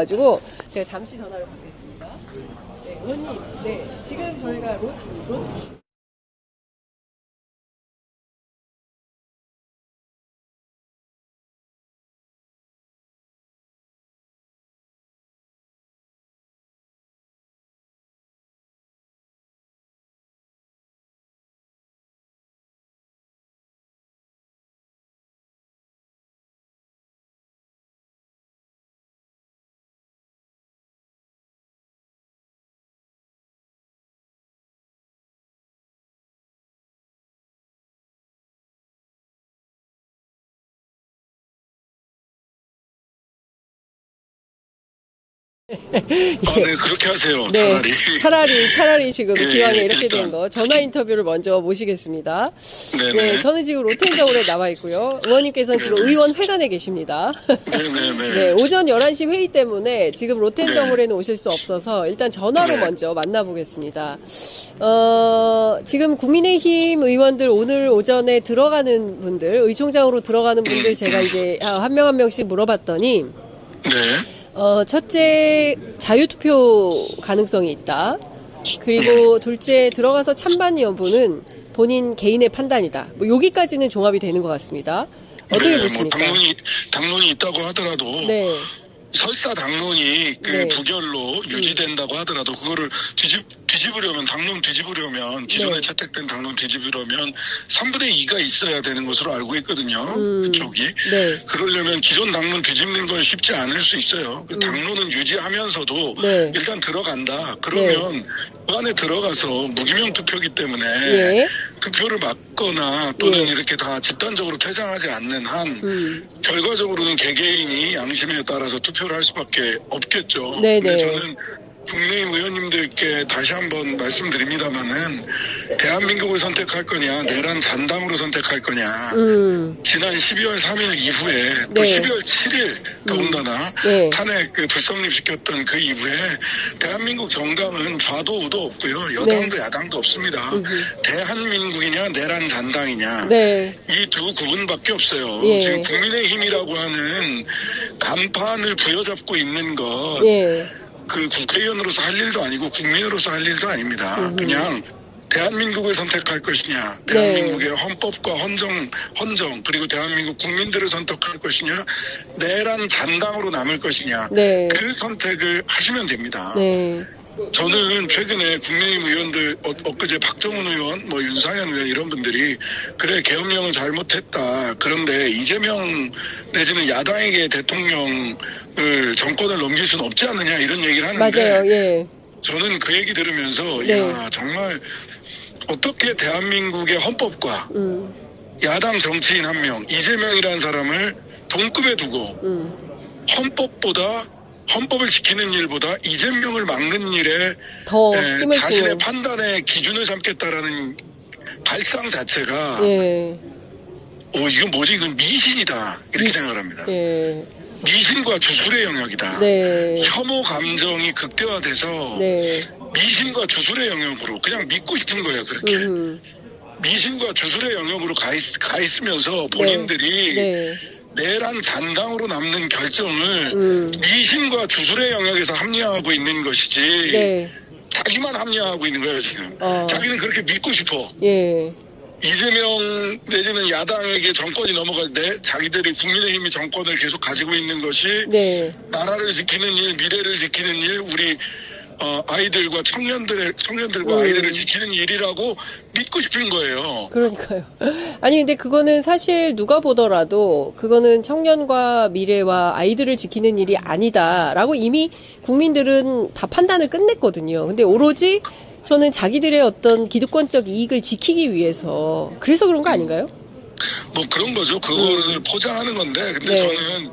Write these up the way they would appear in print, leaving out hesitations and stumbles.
가지고 제가 잠시 전화를 받겠습니다. 네, 의원님, 네, 지금 저희가 네, 그렇게 하세요. 네, 차라리. 차라리 지금 예, 기왕에 이렇게 일단. 된 거 전화 인터뷰를 먼저 모시겠습니다. 네네. 네, 저는 지금 로텐더홀에 나와 있고요. 의원님께서는 지금 의원 회관에 계십니다. 네네네. 네, 오전 11시 회의 때문에 지금 로텐더홀에는 오실 수 없어서 일단 전화로 먼저 만나보겠습니다. 지금 국민의힘 의원들 오늘 오전에 들어가는 분들, 의총장으로 들어가는 분들 제가 이제 한 명 한 명씩 물어봤더니 네. 첫째, 자유투표 가능성이 있다. 그리고 둘째, 들어가서 찬반 여부는 본인 개인의 판단이다. 뭐 여기까지는 종합이 되는 것 같습니다. 어떻게 네, 보십니까? 당론이 있다고 하더라도. 네. 설사 당론이 네. 부결로 유지된다고 하더라도 그거를 뒤집으려면 당론 뒤집으려면 기존에 네. 채택된 당론 뒤집으려면 3분의 2가 있어야 되는 것으로 알고 있거든요. 그쪽이. 네. 그러려면 기존 당론 뒤집는 건 쉽지 않을 수 있어요. 그 당론은 유지하면서도 네. 일단 들어간다. 그러면 그 안에 들어가서 무기명 투표기 때문에 예. 투표를 막거나 또는 예. 이렇게 다 집단적으로 퇴장하지 않는 한 결과적으로는 개개인이 양심에 따라서 투표를 할 수밖에 없겠죠. 네네. 근데 저는 국민의힘 의원님들께 다시 한번 말씀드립니다마는 대한민국을 선택할 거냐 내란 잔당으로 선택할 거냐 지난 12월 3일 이후에 또 네. 12월 7일 더군다나 네. 탄핵 불성립시켰던 그 이후에 대한민국 정당은 좌도 우도 없고요. 여당도 네. 야당도 없습니다. 대한민국이냐 내란 잔당이냐 네. 이 두 구분밖에 없어요. 예. 지금 국민의힘이라고 하는 간판을 부여잡고 있는 것 예. 그 국회의원으로서 할 일도 아니고 국민으로서 할 일도 아닙니다. 그냥 대한민국을 선택할 것이냐, 대한민국의 헌법과 헌정 그리고 대한민국 국민들을 선택할 것이냐, 내란 잔당으로 남을 것이냐, 네. 그 선택을 하시면 됩니다. 네. 저는 최근에 국민의힘 의원들 엊그제 박정훈 의원, 윤상현 의원 이런 분들이 그래 계엄령은 잘못했다. 그런데 이재명 내지는 야당에게 대통령을 정권을 넘길 수는 없지 않느냐 이런 얘기를 하는데 맞아요. 예. 저는 그 얘기 들으면서 네. 야 정말 어떻게 대한민국의 헌법과 야당 정치인 한 명 이재명이라는 사람을 동급에 두고 헌법을 지키는 일보다 이재명을 막는 일에 더 힘을 자신의 쓰는. 판단의 기준을 삼겠다라는 발상 자체가 예. 이건 뭐지? 이건 미신이다 이렇게 생각합니다. 예. 미신과 주술의 영역이다. 네. 혐오 감정이 극대화돼서 네. 미신과 주술의 영역으로 그냥 믿고 싶은 거예요. 그렇게 미신과 주술의 영역으로 가 있으면서 본인들이 네. 내란 잔당으로 남는 결정을 미신과 주술의 영역에서 합리화하고 있는 것이지 네. 자기만 합리화하고 있는 거예요 지금. 자기는 그렇게 믿고 싶어. 예. 이재명 내지는 야당에게 정권이 자기들이 국민의힘이 정권을 계속 가지고 있는 것이 네. 나라를 지키는 일, 미래를 지키는 일, 우리 아이들과 청년들과 아이들을 지키는 일이라고 믿고 싶은 거예요. 그러니까요. 아니 근데 그거는 사실 누가 보더라도 그거는 청년과 미래와 아이들을 지키는 일이 아니다라고 이미 국민들은 다 판단을 끝냈거든요. 근데 오로지 저는 자기들의 어떤 기득권적 이익을 지키기 위해서 그래서 그런 거 아닌가요? 그런 거죠. 그거를 포장하는 건데 근데 네. 저는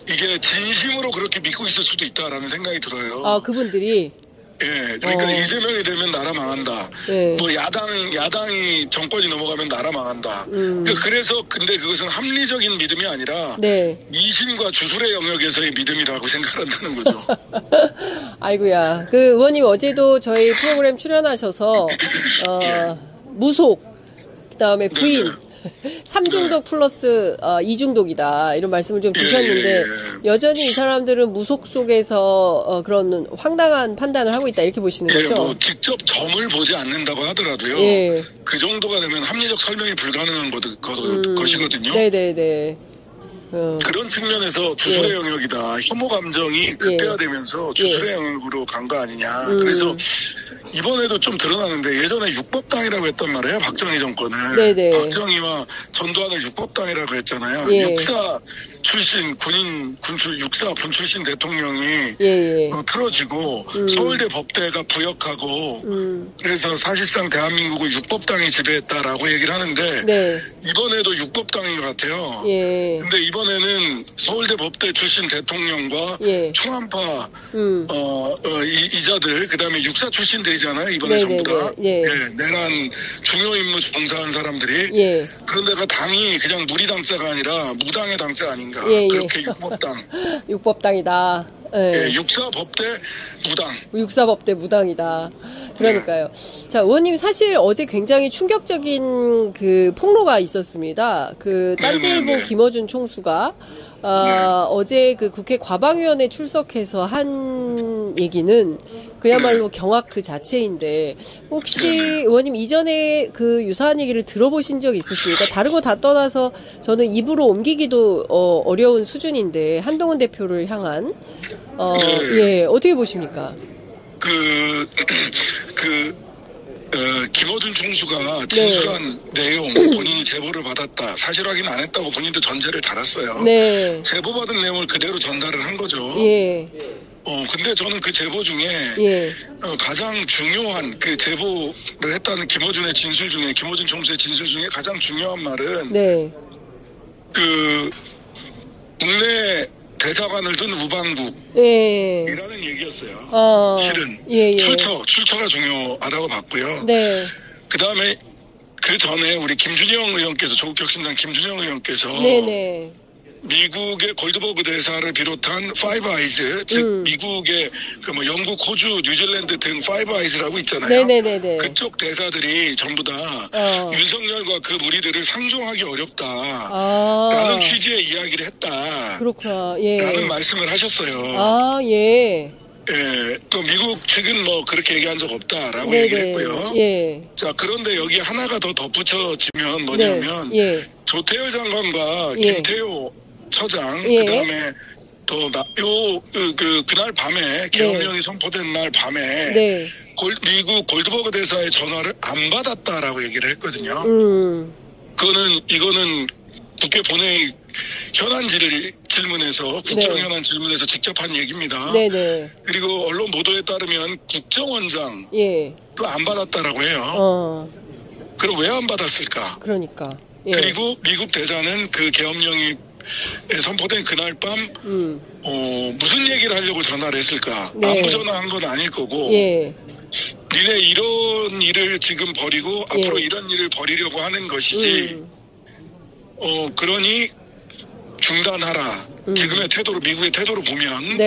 이게 진심으로 그렇게 믿고 있을 수도 있다라는 생각이 들어요. 아, 그분들이. 예, 그러니까 이재명이 되면 나라 망한다. 네. 야당이 정권이 넘어가면 나라 망한다. 그래서 근데 그것은 합리적인 믿음이 아니라 네. 미신과 주술의 영역에서의 믿음이라고 생각한다는 거죠. 아이고야. 그 의원님 어제도 저희 프로그램 출연하셔서 무속, 그다음에 부인 3중독 플러스 2중독이다 이런 말씀을 좀 주셨는데 여전히 이 사람들은 무속 속에서 그런 황당한 판단을 하고 있다 이렇게 보시는 거죠? 뭐 직접 점을 보지 않는다고 하더라도요. 그 정도가 되면 합리적 설명이 불가능한 것이거든요. 네네네. 그런 측면에서 주술의 영역이다. 혐오 감정이 극대화되면서 주술의 영역으로 간 거 아니냐. 그래서 이번에도 좀 드러나는데 예전에 육법당이라고 했단 말이에요. 박정희 정권은. 네네. 박정희와 전두환을 육법당이라고 했잖아요. 육사 출신 육사 군 출신 대통령이 틀어지고 서울대 법대가 부역하고 그래서 사실상 대한민국을 육법당이 지배했다라고 얘기를 하는데 이번에도 육법당인 것 같아요. 근데 이번에는 서울대 법대 출신 대통령과 충암파 이자들 그다음에 육사 출신 대잖아요. 이번에 전부 다 내란 중요 임무 봉사한 사람들이 그런데가 당이 그냥 누리당자가 아니라 무당의 당자 아닌가. 그렇게 육법당. 육법당이다. 육사법대 무당. 육사법대 무당이다. 그러니까요. 자, 의원님 사실 어제 굉장히 충격적인 그 폭로가 있었습니다. 그 딴지일보 김어준 총수가 어제 그 국회 과방위원회 출석해서 한 얘기는 그야말로 경악 그 자체인데 혹시 의원님 이전에 그 유사한 얘기를 들어보신 적 있으십니까? 다른 거 다 떠나서 저는 입으로 옮기기도 어려운 수준인데 한동훈 대표를 향한 어떻게 보십니까? 김어준 총수가 진술한 내용 본인이 제보를 받았다. 사실 확인 안 했다고 본인도 전제를 달았어요. 제보받은 내용을 그대로 전달을 한 거죠. 근데 저는 그 제보 중에 가장 중요한 그 제보를 했다는 김어준 총수의 진술 중에 가장 중요한 말은 그 국내 대사관을 둔 우방국이라는 얘기였어요. 실은 출처가 중요하다고 봤고요. 그 다음에 그 전에 우리 김준영 의원께서 조국혁신당 김준영 의원께서 미국의 골드버그 대사를 비롯한 파이브 아이즈, 즉 미국의 그 뭐 영국, 호주, 뉴질랜드 등 파이브 아이즈라고 있잖아요. 그쪽 대사들이 전부 다 윤석열과 그 무리들을 상종하기 어렵다라는 취지의 이야기를 했다. 그렇구나. 라는 말씀을 하셨어요. 그 미국 측은 뭐 그렇게 얘기한 적 없다라고 얘기를 했고요. 자, 그런데 여기 하나가 더 덧붙여지면 뭐냐면 조태열 장관과 김태호 처장, 그 다음에 그날 밤에 계엄령이 선포된 날 밤에 미국 골드버그 대사의 전화를 안 받았다라고 얘기를 했거든요. 이거는 국회 본회의 질문에서 국정 현안 질문에서 직접 한 얘기입니다. 그리고 언론 보도에 따르면 국정원장 또 안 받았다라고 해요. 그럼 왜 안 받았을까? 그러니까. 그리고 미국 대사는 그 계엄령이 선포된 그날 밤 무슨 얘기를 하려고 전화를 했을까? 안부 전화한 건 아닐 거고 니네 이런 일을 지금 벌이고 앞으로 이런 일을 벌이려고 하는 것이지 그러니 중단하라. 지금의 태도로 미국의 태도로 보면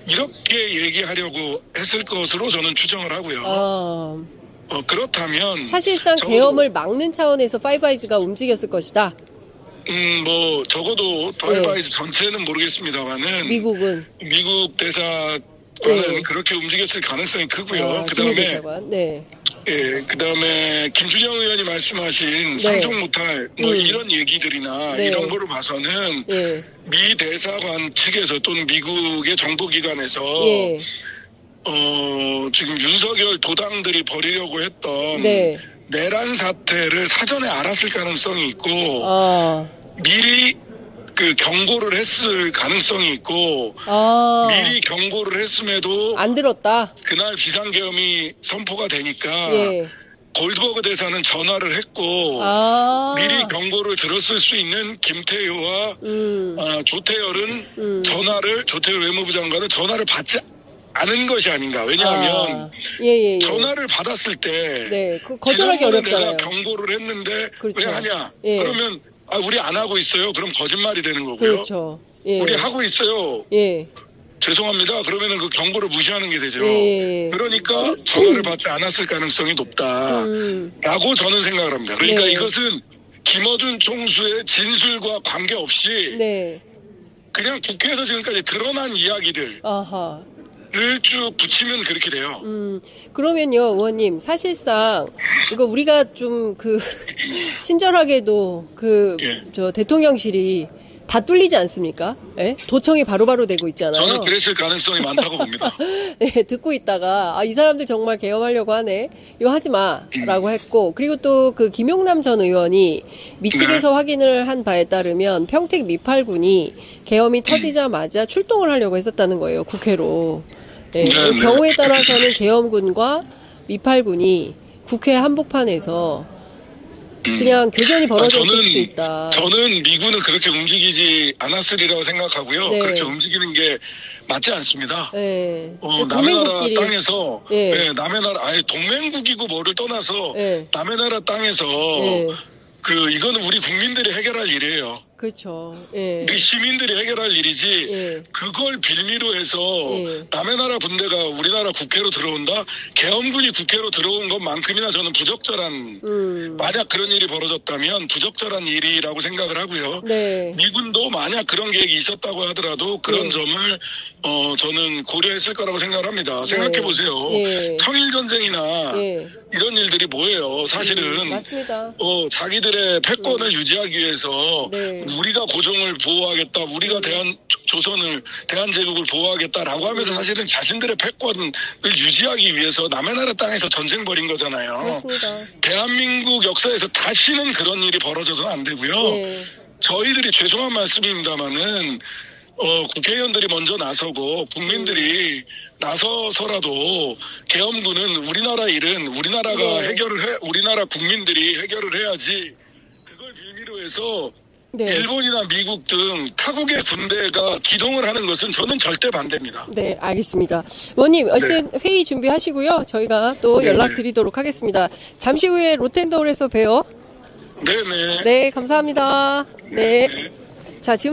이렇게 얘기하려고 했을 것으로 저는 추정을 하고요. 그렇다면 사실상 계엄을 막는 차원에서 파이브아이즈가 움직였을 것이다. 뭐 적어도 파이브아이즈 전체는 모르겠습니다만은 미국 대사관은 그렇게 움직였을 가능성이 크고요. 그다음에 그다음에 김준영 의원이 말씀하신 상종 못할 뭐 이런 얘기들이나 이런 거로 봐서는 미 대사관 측에서 또는 미국의 정보기관에서 지금 윤석열 도당들이 벌이려고 했던 내란 사태를 사전에 알았을 가능성이 있고 미리 그 경고를 했을 가능성이 있고 미리 경고를 했음에도 안 들었다. 그날 비상계엄이 선포가 되니까 골드버그 대사는 전화를 했고 미리 경고를 들었을 수 있는 김태효와 조태열은 조태열 외무부 장관은 전화를 받지 않은 것이 아닌가. 왜냐하면 전화를 받았을 때 거절하기 어렵잖아요. 내가 경고를 했는데 왜 하냐. 그러면 우리 안 하고 있어요. 그럼 거짓말이 되는 거고요. 우리 하고 있어요. 죄송합니다. 그러면은 그 경고를 무시하는 게 되죠. 그러니까 전화를 받지 않았을 가능성이 높다라고 저는 생각을 합니다. 그러니까 이것은 김어준 총수의 진술과 관계없이 네. 그냥 국회에서 지금까지 드러난 이야기들을 아하. 쭉 붙이면 그렇게 돼요. 그러면요, 의원님, 사실상, 이거 우리가 좀 친절하게도 대통령실이 다 뚫리지 않습니까? 예? 도청이 바로바로 되고 있잖아요. 저는 그랬을 가능성이 많다고 봅니다. 네, 듣고 있다가, 이 사람들 정말 계엄하려고 하네. 이거 하지 마. 라고 했고, 그리고 또 김용남 전 의원이 미측에서 확인을 한 바에 따르면 평택 미팔군이 계엄이 터지자마자 출동을 하려고 했었다는 거예요, 국회로. 네, 경우에 따라서는 계엄군과 미팔군이 국회 한복판에서 그냥 교전이 벌어졌을 수도 있다. 저는 미군은 그렇게 움직이지 않았으리라고 생각하고요. 네. 그렇게 움직이는 게 맞지 않습니다. 네. 남의 나라 땅에서, 네. 네, 남의 나라, 아니, 동맹국이고 뭐를 떠나서, 네. 남의 나라 땅에서, 네. 이거는 우리 국민들이 해결할 일이에요. 그렇죠. 예. 우리 시민들이 해결할 일이지, 예. 그걸 빌미로 해서, 예. 남의 나라 군대가 우리나라 국회로 들어온다? 계엄군이 국회로 들어온 것만큼이나 저는 부적절한, 만약 그런 일이 벌어졌다면 부적절한 일이라고 생각을 하고요. 네. 미군도 만약 그런 계획이 있었다고 하더라도 그런 네. 점을, 저는 고려했을 거라고 생각을 합니다. 생각해보세요. 예. 청일전쟁이나 예. 이런 일들이 뭐예요? 사실은, 맞습니다. 자기들의 패권을 유지하기 위해서, 네. 우리가 고종을 보호하겠다, 우리가 대한제국을 보호하겠다라고 하면서 사실은 자신들의 패권을 유지하기 위해서 남의 나라 땅에서 전쟁 벌인 거잖아요. 그렇습니다. 대한민국 역사에서 다시는 그런 일이 벌어져서는 안 되고요. 네. 저희들이 죄송한 말씀입니다만은 국회의원들이 먼저 나서고 국민들이 나서서라도 계엄군은 우리나라 일은 우리나라가 네. 우리나라 국민들이 해결을 해야지, 그걸 빌미로 해서 네. 일본이나 미국 등 타국의 군대가 기동을 하는 것은 저는 절대 반대입니다. 네, 알겠습니다. 의원님, 하여튼 회의 준비하시고요. 저희가 또 연락드리도록 하겠습니다. 잠시 후에 로텐더홀에서 봬요. 네네. 네, 감사합니다. 네. 자, 지금